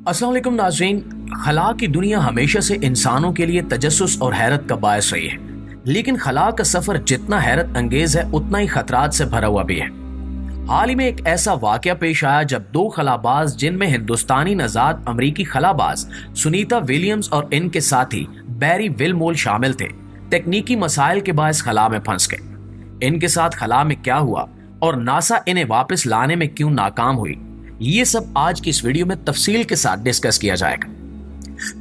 अस्सलाम वालेकुम नाज़रीन। खला की दुनिया हमेशा से इंसानों के लिए तजस्सुस और हैरत का बायस रही है, लेकिन खला का सफर जितना हैरत अंगेज है उतना ही खतरात से भरा हुआ भी है। हाल ही में एक ऐसा वाकया पेश आया जब दो खलाबाज, जिनमें हिंदुस्तानी नजाद अमरीकी खलाबाज सुनीता विलियम्स और इनके साथी बैरी विलमोर शामिल थे, तकनीकी मसाइल के बायस खला में फंस गए। इनके साथ खला में क्या हुआ और नासा इन्हें वापस लाने में क्यों नाकाम हुई, ये सब आज की इस वीडियो में तफसील के साथ डिस्कस किया जाएगा।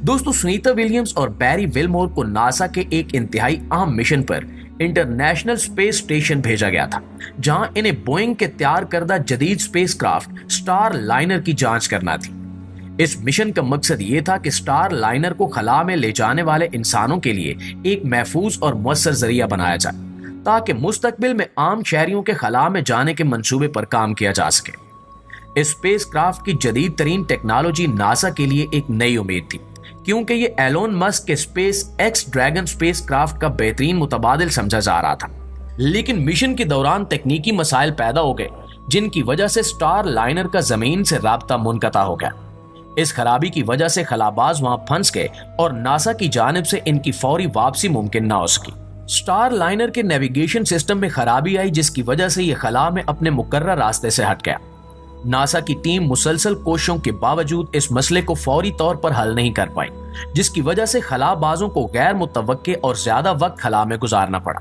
दोस्तों, सुनीता विलियम्स और बैरी विलमोर को नासा के एक इंतहाई अहम मिशन पर इंटरनेशनल स्पेस स्टेशन भेजा गया था, जहां इन्हें बोइंग के तैयार करदा जदीद स्पेसक्राफ्ट स्टार लाइनर की जांच करना थी। इस मिशन का मकसद ये था कि स्टार लाइनर को खला में ले जाने वाले इंसानों के लिए एक महफूज और मुअस्सर जरिया बनाया जाए, ताकि मुस्तकबिल में आम शहरियों के खला में जाने के मंसूबे पर काम किया जा सके। इस स्पेसक्राफ्ट की जदीद तरीन टेक्नोलॉजी नासा के लिए एक नई उम्मीद थी, क्योंकि ये एलोन मस्क के स्पेस एक्स ड्रैगन स्पेसक्राफ्ट का बेहतरीन मुतबादिल समझा जा रहा था। लेकिन मिशन के दौरान तकनीकी मसाइल पैदा हो गए, जिनकी वजह से स्टार लाइनर का जमीन से राब्ता मुनक़ता हो गया। इस खराबी की वजह से खलाबाज वहां फंस गए और नासा की जानिब से इनकी फौरी वापसी मुमकिन ना हो सकी। स्टार लाइनर के नेविगेशन सिस्टम में खराबी आई, जिसकी वजह से ये खला में अपने मुकर्रर रास्ते से हट गया। नासा की टीम मुसलसल कोशिशों के बावजूद इस मसले को फौरी तौर पर हल नहीं कर पाई, जिसकी वजह से खलाबाजों को गैर मुतवक्के और ज्यादा वक्त खला में गुजारना पड़ा।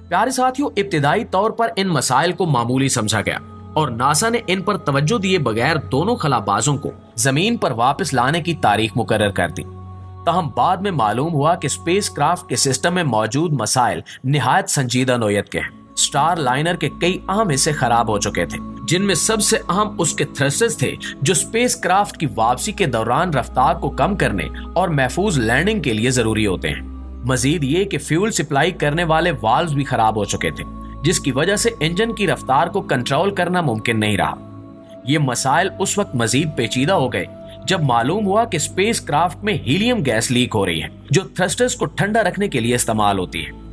प्यारे साथियों, इब्तिदाई तौर पर इन मसाइल को मामूली समझा गया और नासा ने इन पर तवज्जो दिए बगैर दोनों खलाबाजों को जमीन पर वापस लाने की तारीख मुकर्रर कर दी। ताहम बाद में मालूम हुआ कि स्पेसक्राफ्ट के सिस्टम में मौजूद मसाइल निहायत संजीदा नोयत के हैं। स्टार लाइनर के कई अहम हिस्से खराब हो चुके थे, जिनमें सबसे अहम उसके थ्रस्टर्स थे, जो स्पेसक्राफ्ट की वापसी के दौरान रफ्तार को कम करने और महफूज लैंडिंग के लिए जरूरी होते हैं। मजीद ये कि फ्यूल सप्लाई करने वाले वाल्व्स भी खराब हो चुके थे, जिसकी वजह से इंजन की रफ्तार को कंट्रोल करना मुमकिन नहीं रहा। ये मसाइल उस वक्त मजीद पेचीदा हो गए जब मालूम हुआ कि स्पेसक्राफ्ट में हीलियम गैस लीक हो रही है, जो थ्रस्टर्स को ठंडा रखने के लिए इस्तेमाल होती है।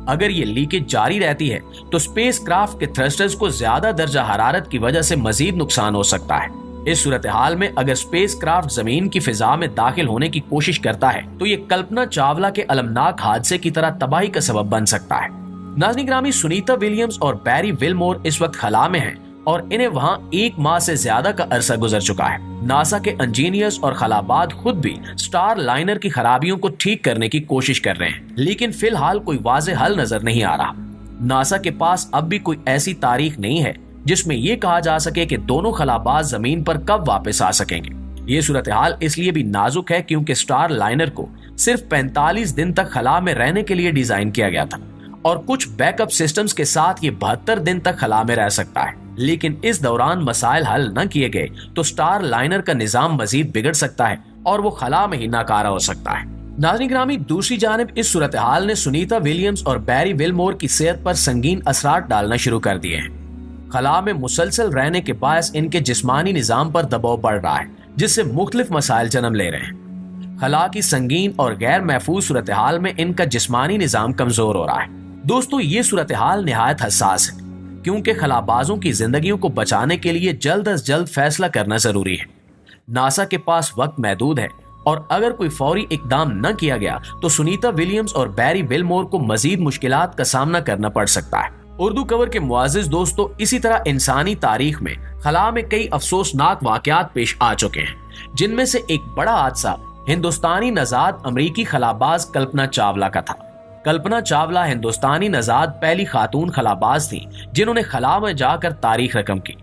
अगर ये लीकेज जारी रहती है तो स्पेसक्राफ्ट के थ्रस्टर्स को ज्यादा दर्जा हरारत की वजह से मजीद नुकसान हो सकता है। इस सूरत हाल में अगर स्पेसक्राफ्ट जमीन की फिजा में दाखिल होने की कोशिश करता है तो ये कल्पना चावला के अलमनाक हादसे की तरह तबाही का सबब बन सकता है। नाज़रीन गिरामी, सुनीता विलियम्स और बैरी विलमोर इस वक्त खला में हैं और इन्हें वहां 1 माह से ज्यादा का अरसा गुजर चुका है। नासा के इंजीनियर्स और खलाबाज खुद भी स्टार लाइनर की खराबियों को ठीक करने की कोशिश कर रहे हैं, लेकिन फिलहाल कोई वाज़े हल नजर नहीं आ रहा। नासा के पास अब भी कोई ऐसी तारीख नहीं है जिसमें यह कहा जा सके कि दोनों खलाबाज जमीन पर कब वापस आ सकेंगे। ये सूरत हाल इसलिए भी नाजुक है क्योंकि स्टार लाइनर को सिर्फ 45 दिन तक खला में रहने के लिए डिजाइन किया गया था और कुछ बैकअप सिस्टम्स के साथ ये 72 दिन तक खला में रह सकता है। लेकिन इस दौरान मसाइल हल न किए गए तो स्टार लाइनर का निजाम मजीद बिगड़ सकता है और वो खला में ही नाकारा हो सकता है। नाज़रीन गिरामी, दूसरी जानिब इस सूरत हाल ने सुनीता विलियम्स और बैरी विलमोर की सेहत पर संगीन असरात डालना शुरू कर दिए हैं। खला में मुसलसल रहने के बायस इनके जिस्मानी निजाम पर दबाव बढ़ रहा है, जिससे मुख्तलिफ मसाइल जन्म ले रहे हैं। खला की संगीन और गैर महफूज सूरत हाल में इनका जिस्मानी निजाम कमजोर हो रहा है। दोस्तों, ये सूरत हाल निहायत हसास है, क्योंकि खलाबाजों की जिंदगियों को बचाने के लिए जल्द अज जल्द फैसला करना जरूरी है। नासा के पास वक्त महदूद है और अगर कोई फौरी इकदाम न किया गया तो सुनीता विलियम्स और बैरी विलमोर को मजीद मुश्किलात का सामना करना पड़ सकता है। उर्दू कवर के मुआजिज दोस्तों, इसी तरह इंसानी तारीख में खला में कई अफसोसनाक वाकयात पेश आ चुके हैं, जिनमें से एक बड़ा हादसा हिंदुस्तानी नजाद अमरीकी खलाबाज कल्पना चावला का था। कल्पना चावला हिंदुस्तानी नजाद पहली खातून खलाबाज थी जिन्होंने खला में जाकर तारीख रकम की।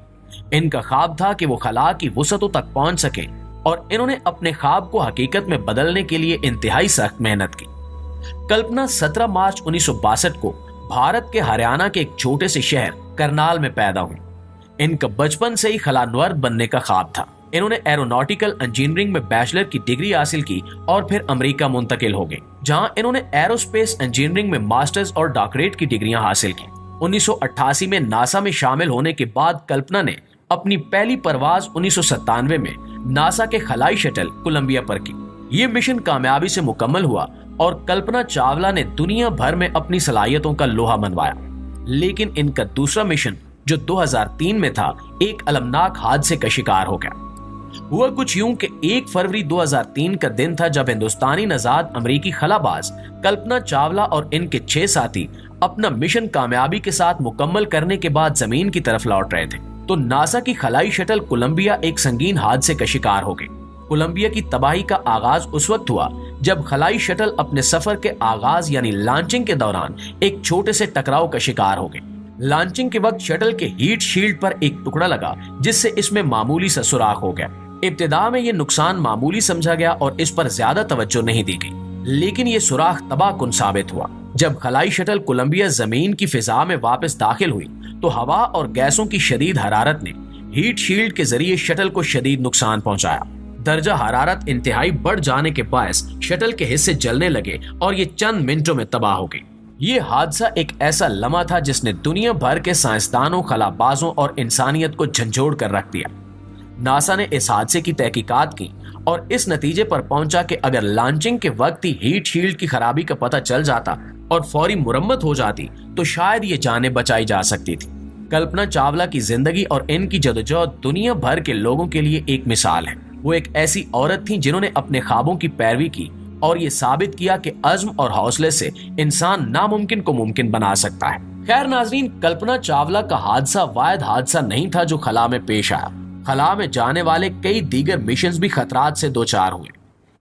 इनका ख्वाब था कि वो खला की वुसअतों तक पहुंच सके और इन्होंने अपने ख्वाब को हकीकत में बदलने के लिए इंतहाई सख्त मेहनत की। कल्पना 17 मार्च 1962 को भारत के हरियाणा के एक छोटे से शहर करनाल में पैदा हुई। इनका बचपन से ही खलानवर्द बनने का ख्वाब था। इन्होंने एरोनॉटिकल इंजीनियरिंग में बैचलर की डिग्री हासिल की और फिर अमेरिका मुंतकिल हो गए, जहां इन्होंने एरोस्पेस इंजीनियरिंग में मास्टर्स और डॉक्टरेट की डिग्रियां हासिल की। 1988 में नासा में शामिल होने के बाद कल्पना ने अपनी पहली परवाज 1997 में नासा के खलाई शटल कोलंबिया पर की। ये मिशन कामयाबी से मुकम्मल हुआ और कल्पना चावला ने दुनिया भर में अपनी सलाहियतों का लोहा मनवाया। लेकिन इनका दूसरा मिशन जो 2003 में था, एक अलमनाक हादसे का शिकार हो गया। ہوا کچھ یوں کہ 1 فروری 2003 کا دن تھا جب ہندوستانی نژاد امریکی خلاباز کلپنا چاولہ اور ان کے 6 ساتھی اپنا مشن کامیابی کے ساتھ مکمل کرنے کے بعد زمین کی طرف لوٹ رہے تھے تو ناسا کی خلائی شٹل کولمبیا ایک سنگین حادثے کا شکار ہو گئی۔ کولمبیا کی تباہی کا آغاز اس وقت ہوا جب خلائی شٹل اپنے سفر کے آغاز یعنی لانچنگ کے دوران ایک چھوٹے سے ٹکراؤ کا شکار ہو گئی۔ لانچنگ کے وقت شٹل کے ہیٹ شیلڈ پر ایک ٹکڑا لگا جس سے اس میں معمولی سا سوراخ ہو گیا۔ ابتدا میں یہ نقصان معمولی سمجھا گیا اور اس پر زیادہ توجہ نہیں دی گئی، لیکن یہ سوراخ تباہ کن ثابت ہوا۔ جب خلائی شٹل کولمبیا زمین کی فضا میں واپس داخل ہوئی تو ہوا اور گیسوں کی شدید حرارت نے ہیٹ شیلڈ کے ذریعے شٹل کو شدید نقصان پہنچایا۔ درجہ حرارت انتہائی بڑھ جانے کے باعث شٹل کے حصے جلنے لگے اور یہ چند منٹوں میں تباہ ہو گئی۔ یہ حادثہ ایک ایسا لمحہ تھا جس نے دنیا بھر کے سائنسدانوں، خلابازوں اور انسانیت کو جھنجھوڑ کر رکھ دیا۔ ناسا نے اس حادثے کی تحقیقات کی اور اس نتیجے پر پہنچا کہ اگر لانچنگ کے وقت ہی ہیٹ شیلڈ کی خرابی کا پتہ چل جاتا اور فوری مرمت ہو جاتی تو شاید یہ جانیں بچائی جا سکتی تھی۔ کلپنا چاولہ کی زندگی اور ان کی جدوجہد دنیا بھر کے لوگوں کے لیے ایک مثال ہے۔ وہ ایک ایسی عورت تھیں جنہوں نے اپنے خوابوں کی پیروی کی اور یہ ثابت کیا کہ عزم اور حوصلے سے انسان ناممکن کو ممکن بنا سکتا ہے۔ خیر ناظرین، کلپنا چاولہ کا حادثہ واحد حادثہ نہیں تھا جو خلا میں پیش آیا۔ خلا میں جانے والے کئی دیگر مشنز بھی خطرات سے دوچار ہوئے۔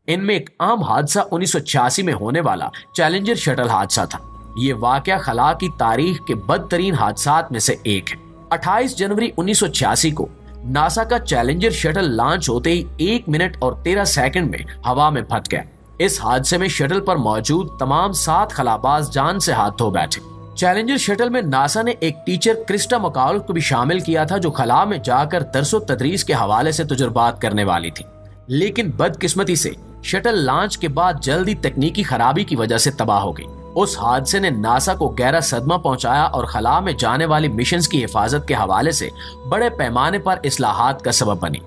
ان میں ایک عام حادثہ 1986 میں ہونے والا چیلنجر شٹل حادثہ تھا۔ یہ واقعہ خلا کی تاریخ کے بدترین حادثات میں سے ایک ہے۔ 28 جنوری 1986 کو ناسا کا چیلنجر شٹل لانچ ہوتے ہی 1 منٹ اور 13 سیکنڈ میں ہوا میں پھٹ گیا۔ اس حادثے میں شٹل پر موجود تمام 7 خلاباز جان سے ہاتھ دھو بیٹھے۔ چیلنجر شٹل میں ناسا نے ایک ٹیچر کرسٹا مکال کو بھی شامل کیا تھا جو خلا میں جا کر درس و تدریس کے حوالے سے تجربات کرنے والی تھی، لیکن بدقسمتی سے شٹل لانچ کے بعد جلدی تکنیکی خرابی کی وجہ سے تباہ ہو گئی۔ اس حادثے نے ناسا کو گہرا صدمہ پہنچایا اور خلا میں جانے والی مشنز کی حفاظت کے حوالے سے بڑے پیمانے پر اصلاحات کا سبب بنی۔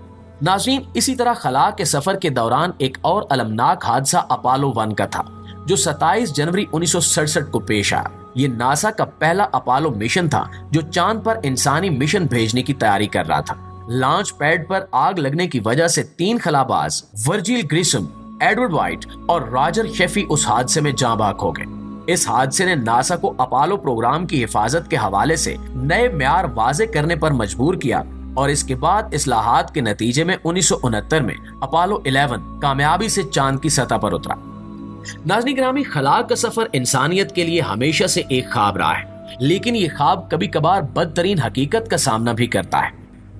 ناظرین، اسی طرح خلا کے سفر کے دوران ایک اور المناک حادثہ اپولو 1 کا تھا جو 27 جنوری 1967 کو پیش آیا۔ یہ ناسا کا پہلا اپولو مشن تھا جو چاند پر انسانی مشن بھیجنے کی تیاری کر رہا تھا۔ لانچ پیڈ پر آگ لگنے کی وجہ سے 3 خلاباز ورجل گریسم، ایڈورڈ وائٹ اور راجر شیفی اس حادثے میں جاں بحق ہو گئے۔ اس حادثے نے ناسا کو اپولو پروگرام کی حفاظت کے حوالے سے نئے معیار واضح کرنے پر مجبور کیا اور اس کے بعد اصلاحات کے نتیجے میں 1969 میں اپولو 11 کامیابی سے چاند کی سطح پر اترا۔ ناظرین گرامی، خلا کا سفر انسانیت کے لیے ہمیشہ سے ایک خواب رہا ہے، لیکن یہ خواب کبھی کبھار بدترین حقیقت کا سامنا بھی کرتا ہے۔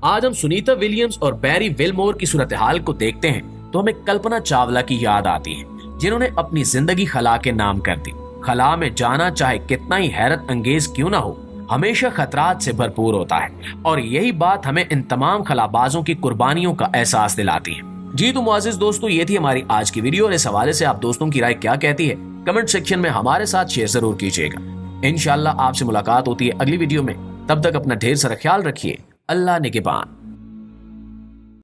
آج ہم سنیتا ولیمز اور بیری ویلمور کی صورتحال کو دیکھتے ہیں تو ہمیں کلپنا چاولہ کی یاد آتی ہے جنہوں نے اپنی زندگی خلا کے نام کر دی۔ خلا میں جانا چاہے کتنا ہی حیرت انگیز کیوں نہ ہو، ہمیشہ خطرات سے بھرپور ہوتا ہے اور یہی بات ہمیں ان تمام خلابازوں کی قربانیوں کا احساس دلاتی ہے۔ جی تو معزز دوستو، یہ تھی ہماری آج کی ویڈیو اور اس حوالے سے آپ دوستوں کی رائے کیا کہتی ہے کمنٹ سیکشن میں ہمارے ساتھ شیئر ضرور کیجیے گا۔ انشاءاللہ آپ سے ملاقات ہوتی ہے اگلی ویڈیو میں، تب تک اپنا ڈھیر سارا خیال رکھیے۔ اللہ نگہبان۔